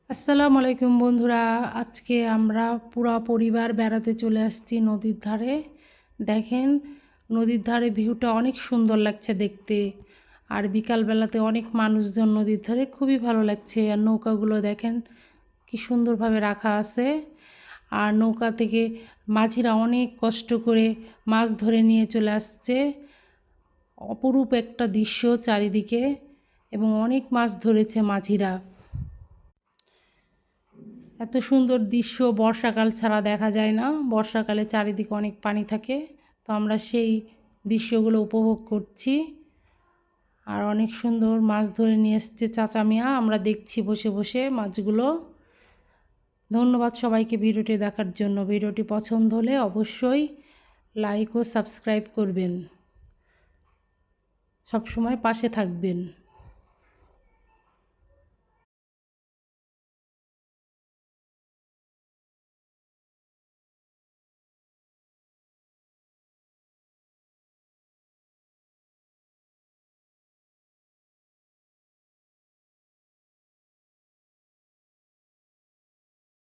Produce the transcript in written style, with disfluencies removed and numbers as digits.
আসসালামু আলাইকুম বন্ধুরা, আজকে আমরা পুরা পরিবার বেড়াতে চলে আসছি নদীর ধারে। দেখেন নদীর ধারে ভিউটা অনেক সুন্দর লাগছে দেখতে। আর বিকালবেলাতে অনেক মানুষজন নদীর ধারে, খুবই ভালো লাগছে। আর নৌকাগুলো দেখেন কি সুন্দরভাবে রাখা আছে। আর নৌকা থেকে মাঝিরা অনেক কষ্ট করে মাছ ধরে নিয়ে চলে আসছে। অপরূপ একটা দৃশ্য চারিদিকে, এবং অনেক মাছ ধরেছে মাঝিরা। এত সুন্দর দৃশ্য বর্ষাকাল ছাড়া দেখা যায় না। বর্ষাকালে চারিদিকে অনেক পানি থাকে, তো আমরা সেই দৃশ্যগুলো উপভোগ করছি। আর অনেক সুন্দর মাছ ধরে নিয়ে এসছে চাচা মিয়া, আমরা দেখছি বসে বসে মাছগুলো। ধন্যবাদ সবাইকে ভিডিওটি দেখার জন্য। ভিডিওটি পছন্দ হলে অবশ্যই লাইক ও সাবস্ক্রাইব করবেন, সবসময় পাশে থাকবেন।